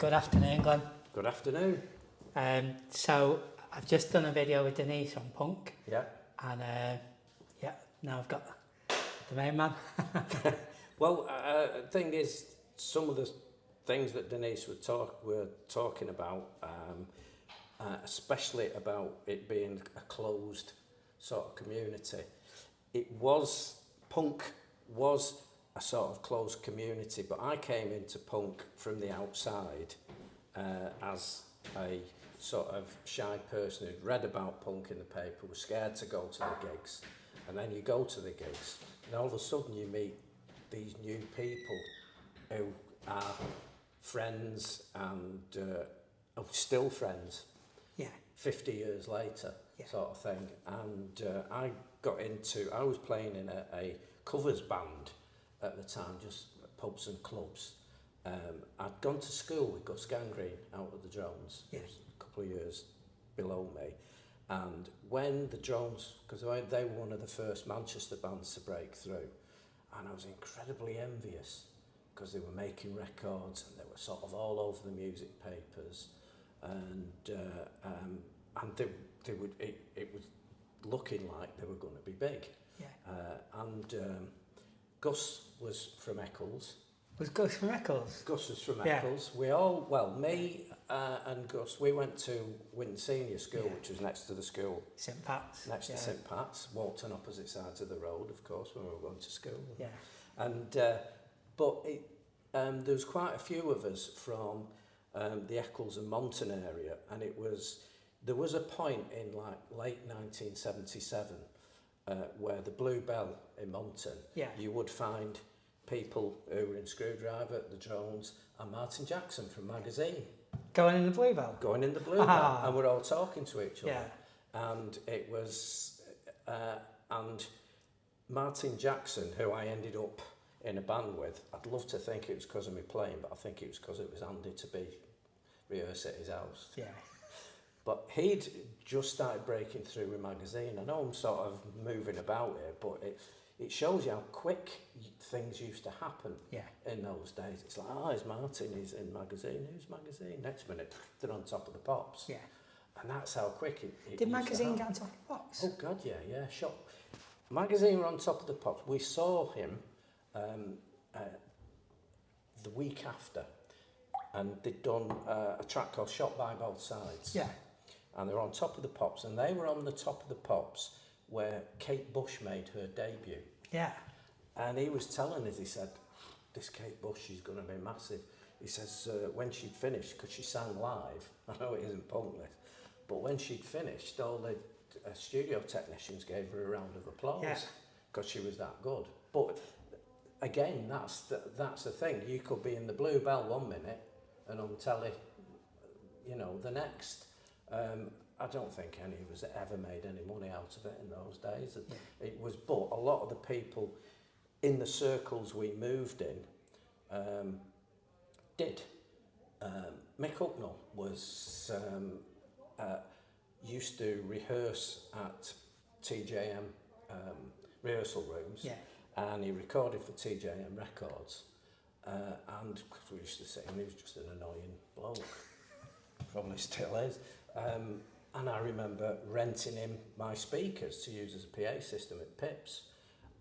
Good afternoon, Glenn. Good afternoon. So I've just done a video with Denise on punk. Yeah. And now I've got the main man. Well, thing is, some of the things that Denise were talking about, especially about it being a closed sort of community. Punk was a sort of closed community, but I came into punk from the outside as a sort of shy person who'd read about punk in the paper, was scared to go to the gigs, and then you go to the gigs, and all of a sudden you meet these new people who are friends and still friends. Yeah. 50 years later, sort of thing. And I was playing in a covers band at the time, just pubs and clubs. I'd gone to school with Gus Gangrene out of the Drones, a couple of years below me. And when the Drones, because they were one of the first Manchester bands to break through, and I was incredibly envious because they were making records and they were sort of all over the music papers. And it was looking like they were going to be big. Yeah. Gus was from Eccles. Was Gus from Eccles? Gus was from Eccles. We all, me and Gus, we went to Winton Senior School, which was next to the school. St Pat's. Next to St Pat's, walked on opposite sides of the road, of course, when we were going to school. Yeah. And but there was quite a few of us from the Eccles and Monton area, and there was a point in like late 1977 where the Blue Bell in Monton, you would find people who were in Screwdriver, the Drones, and Martin Jackson from Magazine. Going in the Blue Bell? Going in the Blue Bell, and we're all talking to each other. Yeah. And it was, and Martin Jackson, who I ended up in a band with, I'd love to think it was because of me playing, but I think it was because it was handy to be rehearse at his house. Yeah. But he'd just started breaking through with Magazine. I know I'm sort of moving about here, but it shows you how quick things used to happen in those days. It's like, it's Martin, he's in Magazine. Who's Magazine? Next minute, they're on Top of the Pops. Yeah. And that's how quick it Did used Magazine to get on Top of the Pops? Oh, God, yeah, sure. Magazine were on Top of the Pops. We saw him the week after, and they'd done a track called Shot by Both Sides. Yeah. And they were on Top of the Pops, and they were on the Top of the Pops where Kate Bush made her debut. Yeah. And he was telling us, he said, this Kate Bush, she's going to be massive. He says, when she'd finished, because she sang live, I know it isn't punk this, but when she'd finished, all the studio technicians gave her a round of applause because she was that good. But again, that's the thing. You could be in the Blue Bell 1 minute and on telly, the next. I don't think any of us ever made any money out of it in those days. It was, but a lot of the people in the circles we moved in did. Mick Hucknall was used to rehearse at TJM rehearsal rooms, and he recorded for TJM Records. And cause we used to say, he was just an annoying bloke. Probably still is. And I remember renting him my speakers to use as a PA system at Pips.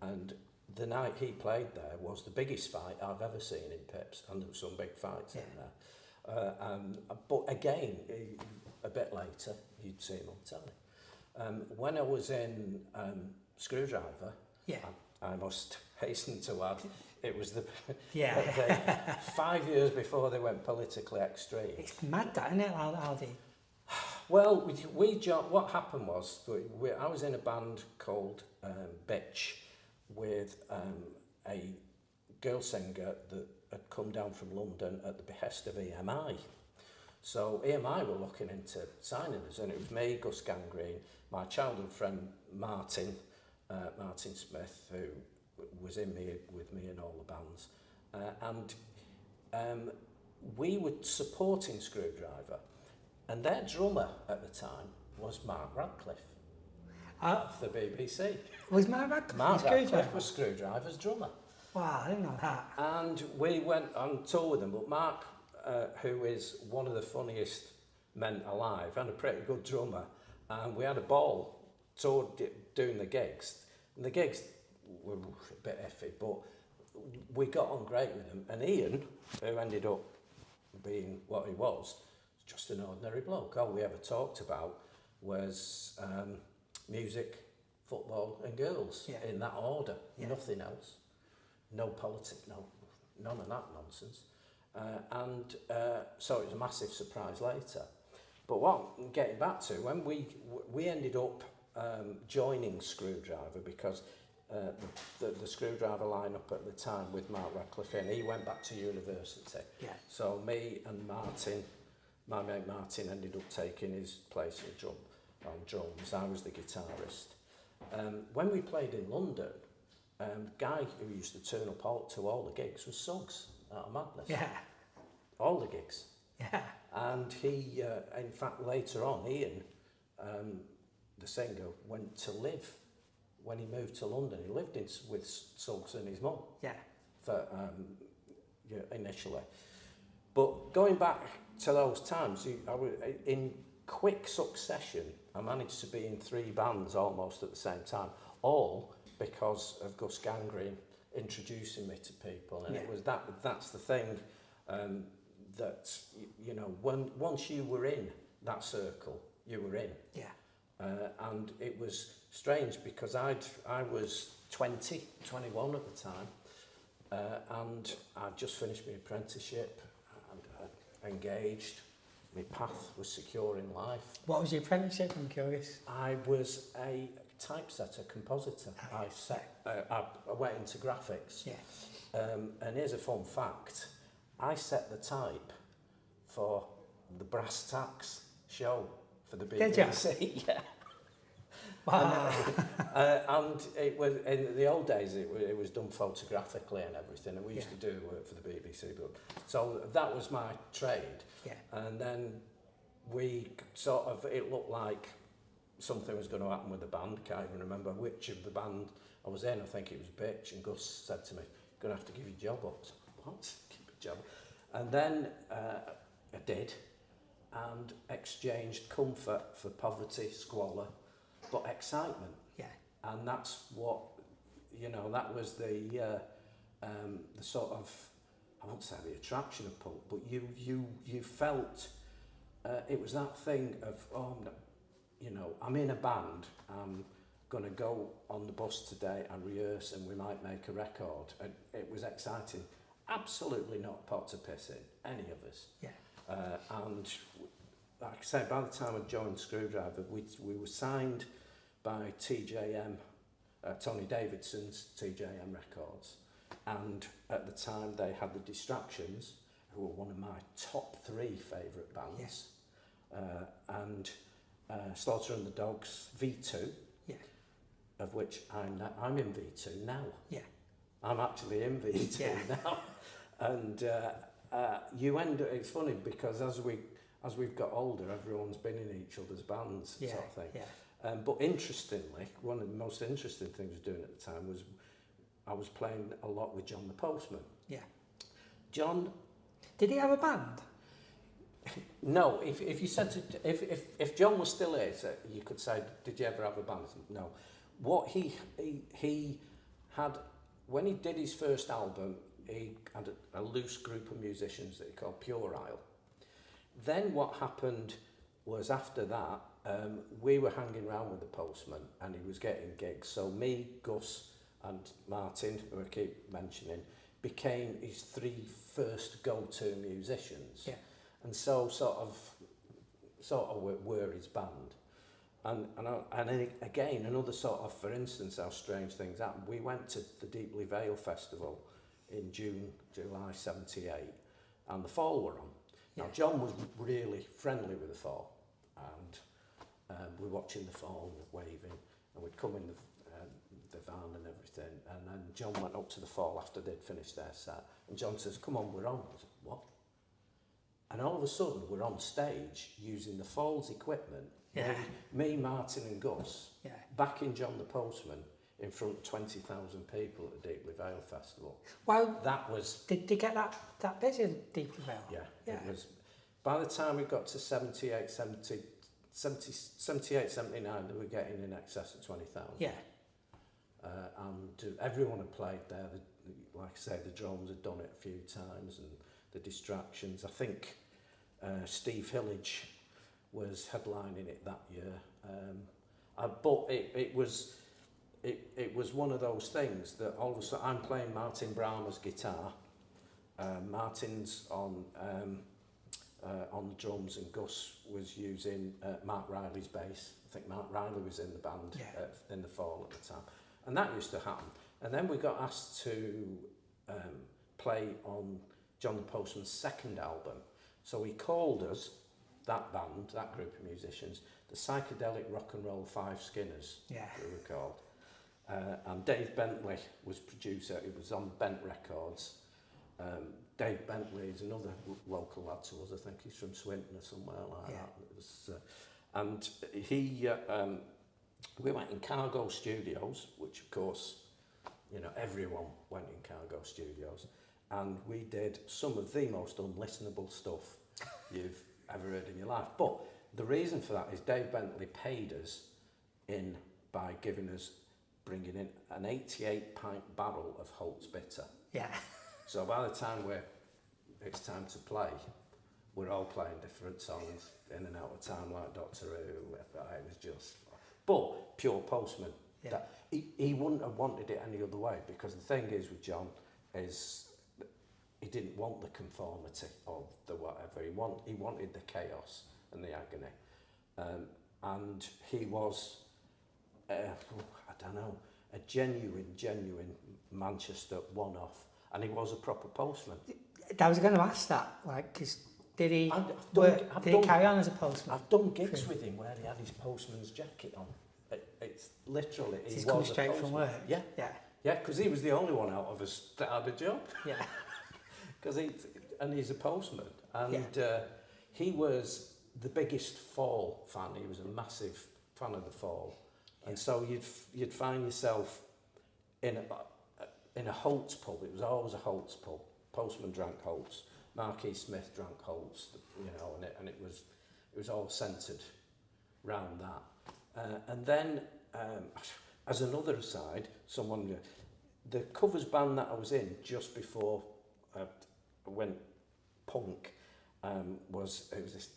And the night he played there was the biggest fight I've ever seen in Pips, and there were some big fights in there. But again, a bit later, you'd see him on telly. When I was in Screwdriver, I must hasten to add, it was the 5 years before they went politically extreme. It's mad that, isn't it, Aldi? Well, what happened was, I was in a band called Bitch with a girl singer that had come down from London at the behest of EMI. So EMI were looking into signing us, and it was me, Gus Gangrene, my childhood friend Martin Smith, who was with me in all the bands, and we were supporting Screwdriver, and their drummer at the time was Mark Radcliffe of the BBC. Was Mark Radcliffe? Mark Radcliffe was Screwdriver's drummer. Wow, I didn't know that. And we went on tour with them, but Mark who is one of the funniest men alive and a pretty good drummer, and we had a ball doing the gigs. And the gigs were a bit iffy, but we got on great with them. And Ian, who ended up being what he was just an ordinary bloke. All we ever talked about was music, football and girls, in that order, nothing else. No politics, none of that nonsense. So it was a massive surprise later. But what, getting back to, when we ended up joining Screwdriver, because the Screwdriver lineup at the time with Mark Radcliffe, and he went back to university. Yeah. So me and Martin, my mate Martin, ended up taking his place on drums. I was the guitarist. When we played in London, guy who used to turn up to all the gigs was Suggs, out of madness. Yeah. All the gigs. Yeah. And he, in fact, later on, Ian, the singer, went to live, when he moved to London, he lived with Suggs and his mum. Yeah. For, initially. But going back to those times, in quick succession, I managed to be in 3 bands almost at the same time, all because of Gus Gangrene introducing me to people. And it was that's the thing, that, you know, once you were in that circle, you were in. Yeah. And it was strange because I was 21 at the time, and I'd just finished my apprenticeship and engaged. My path was secure in life. What was your apprenticeship? I'm curious. I was a typesetter, compositor. I went into graphics. Yeah. And here's a fun fact. I set the type for the Brass Tacks show for the BBC. Did you? Yeah. Wow. And it was, in the old days, it was done photographically and everything, and we used to do work for the BBC. So that was my trade. Yeah. And then it looked like something was going to happen with the band. Can't even remember which of the band I was in. I think it was Bitch, and Gus said to me, "You're going to have to give your job up." I said, "What? Keep a job?" And then I did, and exchanged comfort for poverty, squalor, but excitement. Yeah. And that's what, that was the sort of, I won't say the attraction of punk, but you felt, it was that thing of, I'm in a band, I'm going to go on the bus today and rehearse and we might make a record. And it was exciting. Absolutely not a pot to piss in, any of us. Yeah. And like I say, by the time I joined Screwdriver, we were signed by TJM, Tony Davidson's TJM Records. And at the time they had the Distractions, who were one of my top 3 favourite bands. Yeah. And Slaughter and the Dogs, V2, yeah. Of which I'm in V2 now. Yeah. I'm actually in V2 now. And you end up, it's funny because as we've got older, everyone's been in each other's bands, sort of thing. Yeah. But interestingly, one of the most interesting things I was doing at the time was I was playing a lot with John the Postman. Yeah. John... Did he have a band? No. If you said if John was still here, so you could say, did you ever have a band? No. What he had, when he did his first album, he had a loose group of musicians that he called Pure Isle. Then what happened was after that, we were hanging around with the Postman and he was getting gigs. So me, Gus and Martin, who I keep mentioning, became his 3 first go-to musicians. Yeah. And so sort of were his band. And again, another sort of, for instance, how strange things happen. We went to the Deeply Vale Festival in July 78, and the Fall were on. Yeah. Now, John was really friendly with the Fall, and we were watching the Fall, waving, and we'd come in the van and everything, and then John went up to the Fall after they'd finished their set, and John says, "Come on, we're on." I was like, "What?" And all of a sudden, we're on stage using the Fall's equipment. Yeah. Me, Martin and Gus, backing John the Postman in front of 20,000 people at the Deeply Vale Festival. Well, that was... Did they get that busy at Deeply Vale? Yeah, yeah, it was... By the time we got to 78, 79, they were getting in excess of 20,000. Yeah. And everyone had played there. Like I say, the drones had done it a few times, and the distractions. I think Steve Hillage was headlining it that year. But it was one of those things that all of a sudden I'm playing Martin Brahma's guitar, Martin's on the drums, and Gus was using Mark Riley's bass. I think Mark Riley was in the band in the Fall at the time, and that used to happen. And then we got asked to play on John the Postman's second album. So he called us, that band, that group of musicians, the Psychedelic Rock and Roll Five Skinners, we were called. And Dave Bentley was producer. He was on Bent Records. Dave Bentley is another local lad to us. I think he's from Swinton or somewhere like that. It was, and he, we went in Cargo Studios, which of course, you know, everyone went in Cargo Studios, and we did some of the most unlistenable stuff you've ever heard in your life. But the reason for that is Dave Bentley paid us in by bringing in an 88-pint barrel of Holt's Bitter. Yeah. So by the time it's time to play, we're all playing different songs in and out of time, like Doctor Who. It was just, but pure Postman. Yeah. That, he wouldn't have wanted it any other way, because the thing is with John is he didn't want the conformity of the whatever. He wanted the chaos and the agony, and he was, I don't know, a genuine Manchester one-off, and he was a proper postman. I was going to ask that, like, cause did he carry on as a postman? I've done gigs with him where he had his postman's jacket on. It's literally, he's come straight from work. Yeah, because he was the only one out of us that had a job. Yeah, because he's a postman, and he was the biggest Fall fan. He was a massive fan of the Fall, and so you'd find yourself in a Holt's pub. It was always a Holt's pub. Postman drank Holt's, Marquis Smith drank Holt's, you know, and it was all centred round that. And then, as another aside, the covers band that I was in just before I went punk was this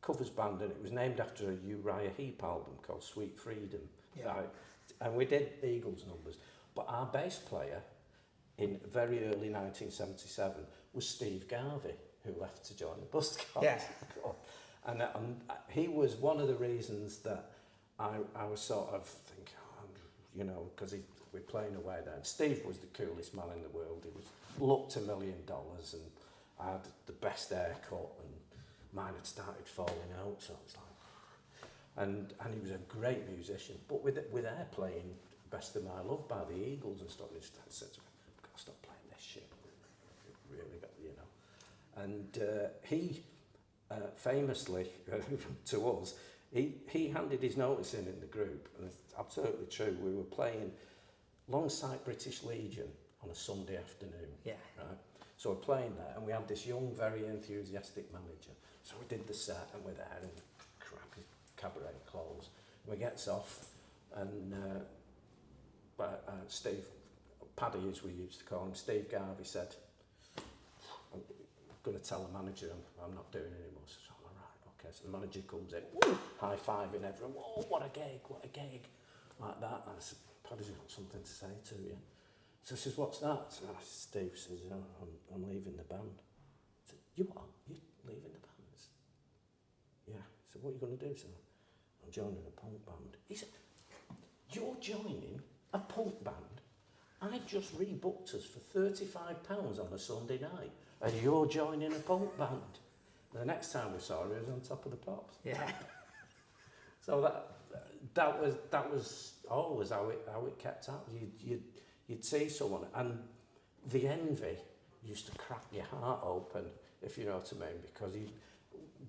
covers band, and it was named after a Uriah Heep album called Sweet Freedom. Yeah. And we did Eagles numbers, but our bass player in very early 1977 was Steve Garvey, who left to join the Buzzcocks. Yeah. And he was one of the reasons that I was sort of thinking, you know, because we're playing away there. And Steve was the coolest man in the world. He looked $1 million, and I had the best haircut, and mine had started falling out. So it's like, and he was a great musician. But with Airplaying Best of My Love by the Eagles and stuff, he said to me, I've got to stop playing this shit. Really got, you know. And he famously to us, he handed his notice in the group, and it's absolutely true. We were playing alongside British Legion on a Sunday afternoon. Yeah. Right. So we're playing there, and we had this young, very enthusiastic manager. So we did the set, and we're there in crappy cabaret clothes. And we gets off, and Steve, Paddy as we used to call him, Steve Garvey said, I'm going to tell the manager I'm not doing it anymore. So I'm all right, okay. So the manager comes in, high-fiving everyone, whoa, what a gig, like that. And I said, Paddy's got something to say to you. So he says, what's that? So Steve says, I'm leaving the band. I said, you are? You're leaving the band? I said, yeah. I said, what are you going to do? So I'm joining a punk band. He said, you're joining a punk band? I just rebooked us for £35 on a Sunday night, and you're joining a punk band. And the next time we saw her, he was on Top of the Pops. Yeah. So that was always how it kept up. You'd see someone, and the envy used to crack your heart open, if you know what I mean, because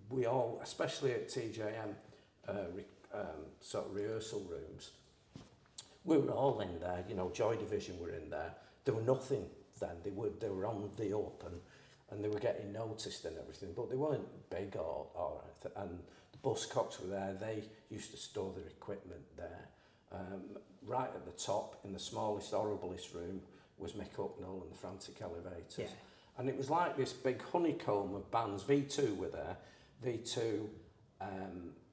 we all, especially at TJM, sort of rehearsal rooms, We were all in there, you know, Joy Division were in there. There were nothing then, they were on the up and they were getting noticed and everything, but they weren't big or anything. And the Buzzcocks were there, they used to store their equipment there. Right at the top, in the smallest, horriblest room, was Mick Hucknall and the Frantic Elevators. Yeah. And it was like this big honeycomb of bands. V2 were there. V2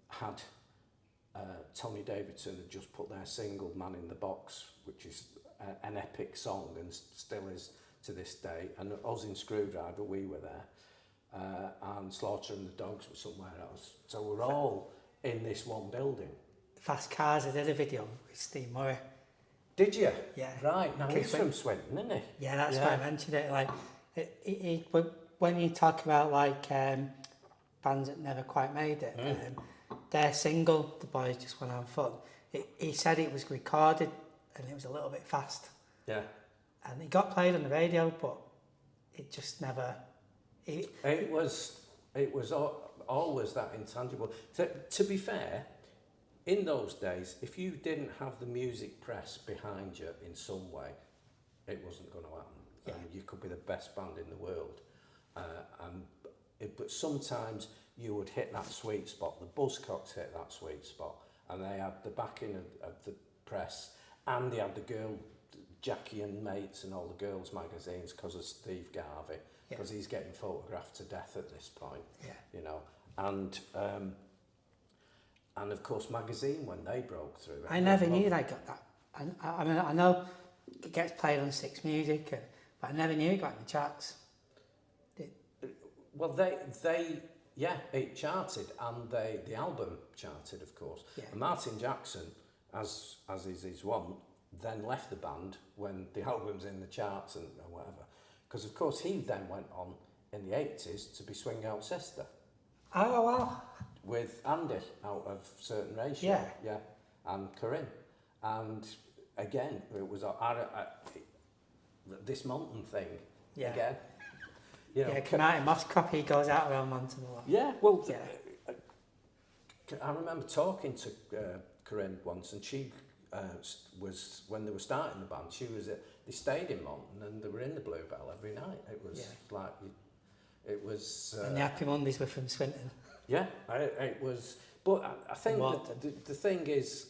had Tony Davidson had just put their single Man in the Box, which is an epic song and still is to this day. And us in Screwdriver, we were there. And Slaughter and the Dogs were somewhere else. So we're all in this one building. Fast Cars, I did a video with Steve Murray. Did you? Yeah. Right, now he's from Swinton, isn't he? Yeah, that's why I mentioned it. Like, when you talk about like bands that never quite made it, their single, The Boys Just Want to Have Fun, he said it was recorded and it was a little bit fast. Yeah. And it got played on the radio, but it just never... It was always that intangible. To be fair, in those days, if you didn't have the music press behind you in some way, it wasn't going to happen. Yeah. You could be the best band in the world. But sometimes you would hit that sweet spot. The Buzzcocks hit that sweet spot, and they had the backing of the press, and they had the girl, Jackie and Mates and all the girls' magazines because of Steve Garvey, because he's getting photographed to death at this point, you know. And of course, Magazine, when they broke through. I never knew they got that. I mean, I know it gets played on Six Music, but I never knew it got in the charts. Well, it charted, and the album charted, of course. Yeah. And Martin Jackson, as is his wont, then left the band when the album's in the charts and whatever. Because, of course, he then went on in the 80s to be Swing Out Sister. Oh, wow. With Andy out of Certain Ratio. Yeah. And Corinne. And again, it was this mountain thing. Yeah. Again. You know, Martin Moscop, he goes out around Mountain a lot. Yeah, well, I remember talking to Corinne once, and she was, when they were starting the band, they stayed in Mountain and they were in the Bluebell every night. It was like, it was... and the Happy Mondays were from Swinton. Yeah, it was... But I think the thing is,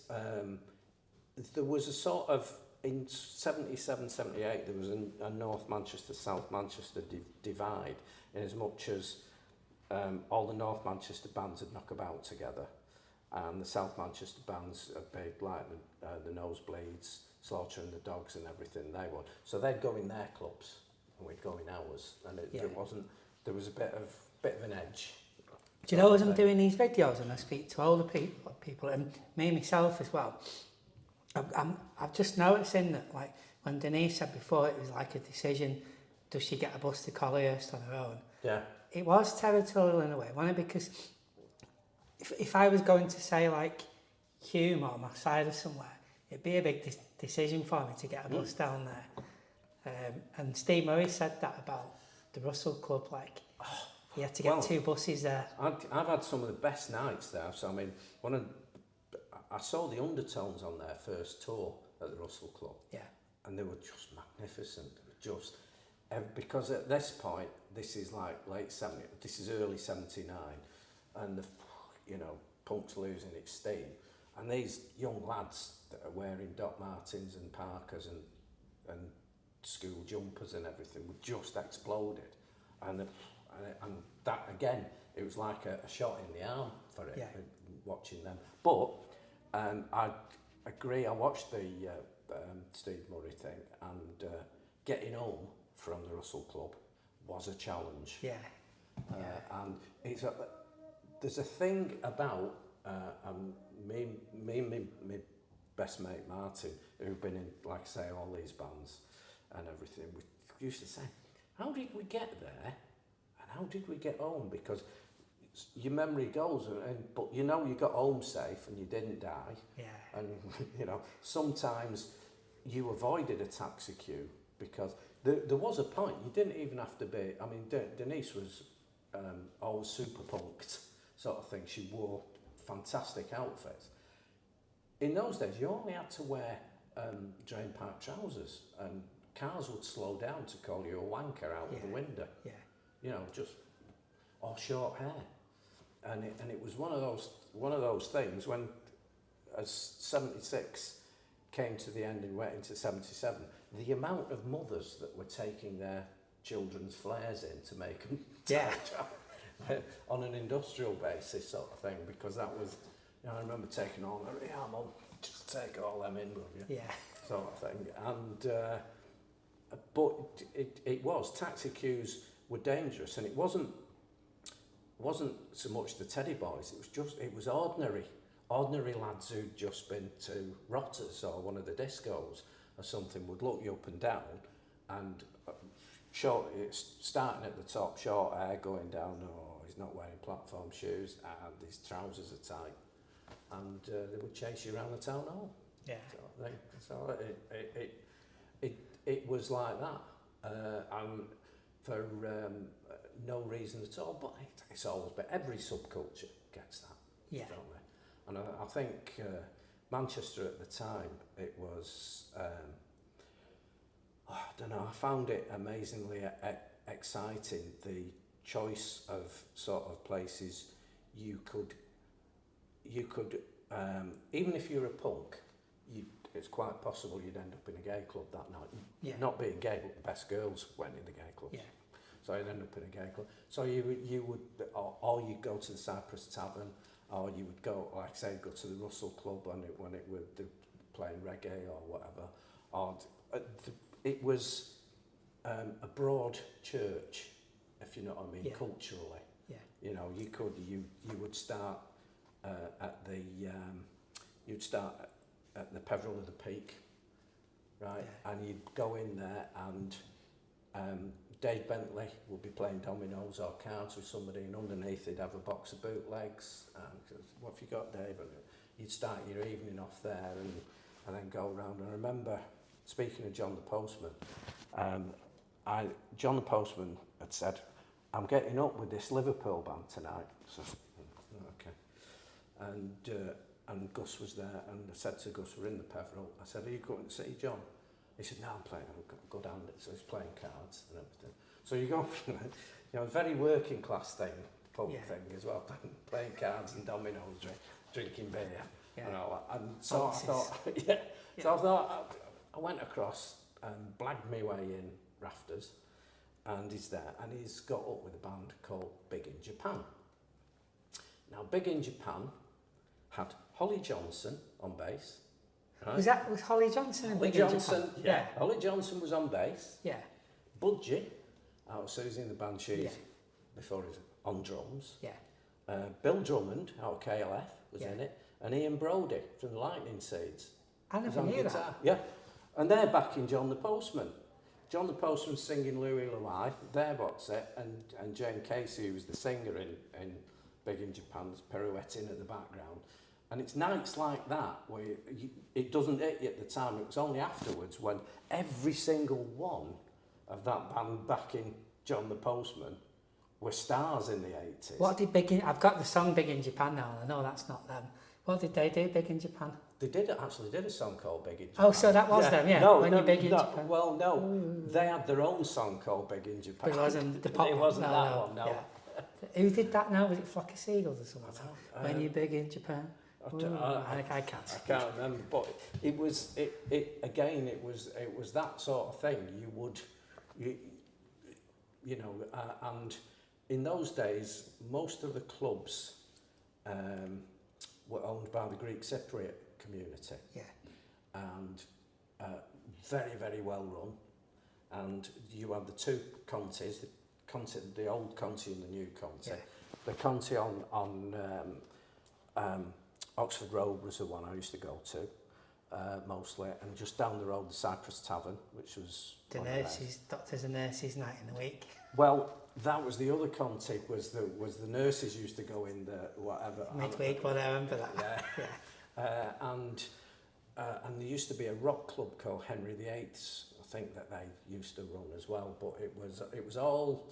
there was a sort of, in 77, 78, there was a North Manchester, South Manchester divide, in as much as all the North Manchester bands had knock about together, and the South Manchester bands are big, like the Nosebleeds, Slaughter and the Dogs and everything they would. So they'd go in their clubs, and we'd go in ours, and there was a bit of an edge. Do you know, as I'm doing these videos and I speak to older people and me myself as well, I've just noticing that, like, when Denise said before it was like a decision, does she get a bus to Collyhurst on her own? Yeah. It was territorial in a way, wasn't it? Because if I was going to say, like, Hume or Masada somewhere, it'd be a big decision for me to get a bus down there. And Steve Murray said that about the Russell Club, like, you had to get two buses there. I've had some of the best nights there. So, I mean, I saw the Undertones on their first tour at the Russell Club. Yeah. And they were just magnificent. They were just... Because at this point, this is like late 70, this is early 79, and punk's losing its steam. And these young lads that are wearing Doc Martens and Parkers and school jumpers and everything were just exploded. And that, again, it was like a shot in the arm for it, watching them. But I agree, I watched the Steve Murray thing, and getting home from the Russell Club was a challenge. Yeah. And there's a thing about me and my best mate Martin, who've been in, like I say, all these bands and everything, we used to say, how did we get there and how did we get home? Because your memory goes, but you got home safe and you didn't die. Yeah. And sometimes you avoided a taxi queue because there was a point, you didn't even have to be, I mean, Denise was always super punked sort of thing. She wore fantastic outfits. In those days, you only had to wear drain pipe trousers, and cars would slow down to call you a wanker out of the window. Yeah. You know, just or short hair, and it was one of those things when, as 76 came to the end and went into 77, the amount of mothers that were taking their children's flares in to make them on an industrial basis sort of thing, because that was, you know, I remember taking all them, yeah, Mum, just take all them in, will you? Yeah. Sort of thing. And but it was, taxi queues were dangerous, and it wasn't so much the teddy boys, it was ordinary lads who'd just been to Rotters or one of the discos or something, would look you up and down, and it's starting at the top, short hair, going down, oh, he's not wearing platform shoes, and his trousers are tight, and they would chase you around the town hall. Yeah. So it was like that, and for no reason at all, but it's always been, every subculture gets that, don't they? And I think Manchester at the time, it was, I don't know, I found it amazingly exciting, the choice of sort of places you could even if you're a punk, it's quite possible you'd end up in a gay club that night. Yeah. Not being gay, but the best girls went in the gay clubs. Yeah. So you'd end up in a gay club. So you would, or you'd go to the Cypress Tavern, or you would go, like I say, go to the Russell Club when it would playing reggae or whatever. Or it was a broad church, if you know what I mean, culturally. Yeah. You know, you would start at the at the Peveril of the Peak, right? Yeah. And you'd go in there, and Dave Bentley would be playing dominoes or cards with somebody, and underneath he'd have a box of bootlegs. And what have you got, Dave? And you'd start your evening off there, and then go around. And I remember, speaking of John the Postman, John the Postman had said, "I'm getting up with this Liverpool band tonight." So, okay. And Gus was there, and I said to Gus, we're in the Peveril, I said, are you going to see John? He said, no, I'm playing, I'll go down there. So he's playing cards and everything. So you go from, you know, very working class thing, pub thing as well, playing cards and dominoes, drinking beer and all that. And so I thought, I went across and blagged my way in Rafters, and he's there, and he's got up with a band called Big in Japan. Now, Big in Japan had Holly Johnson on bass. Right? Was Holly Johnson in Big in Japan? Yeah. Holly Johnson was on bass. Yeah. Budgie, out of Susie and the Banshees, before he was on drums. Yeah. Bill Drummond, out of KLF, was in it. And Ian Brodie from the Lightning Seeds. I never knew that. Yeah. And they're backing John the Postman. John the Postman singing Louie Louie, there what's it, and Jane Casey, who was the singer in Big in Japan, was pirouetting at the background. And it's nights like that where it doesn't hit you at the time. It was only afterwards when every single one of that band backing John the Postman were stars in the 80s. What did I've got the song Big in Japan now, and I know that's not them. What did they do, Big in Japan? They did a song called Big in Japan. Oh, so that was them, yeah? No, Big in Japan. Well, no. They had their own song called Big in Japan. But it wasn't the pop. It wasn't that one, no. Yeah. Who did that now? Was it Flock of Seagulls or something? When you're big in Japan? I can't remember, but it was that sort of thing. You know, and in those days, most of the clubs were owned by the Greek Cypriot community. Yeah. And very, very well run. And you had the two Contis, the old Conti and the new Conti. Yeah. The Conti on Oxford Road was the one I used to go to, mostly, and just down the road, the Cypress Tavern, which was... The nurses, doctors and nurses night in the week. Well, that was the other Conti, was the nurses used to go in the whatever... Midweek, well, I remember that. Yeah. And there used to be a rock club called Henry VIII's, I think, that they used to run as well, but it was all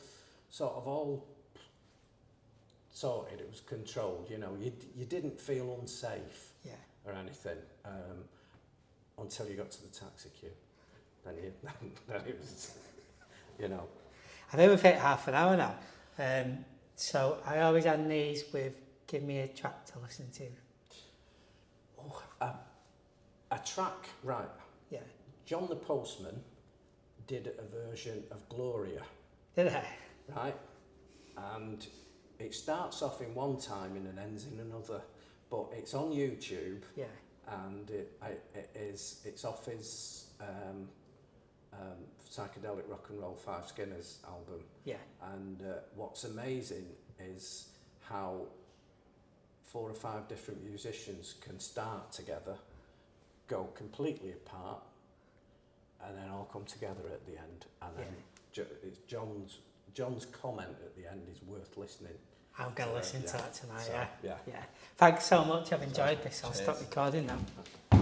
sorted, it was controlled, you know, you didn't feel unsafe or anything until you got to the taxi queue. Then it was, you know. I think we've hit half an hour now. So I always end these with, give me a track to listen to. Oh, a track, right. Yeah. John the Postman did a version of Gloria. Did I? Right. And it starts off in one timing and ends in another, but it's on YouTube. Yeah. And it's off his psychedelic rock and roll Five Skinners album. Yeah. And what's amazing is how 4 or 5 different musicians can start together, go completely apart, and then all come together at the end. And then it's John's comment at the end is worth listening. I'm going to listen to that tonight, so, yeah. Thanks so much, I've enjoyed this. I'll stop recording now.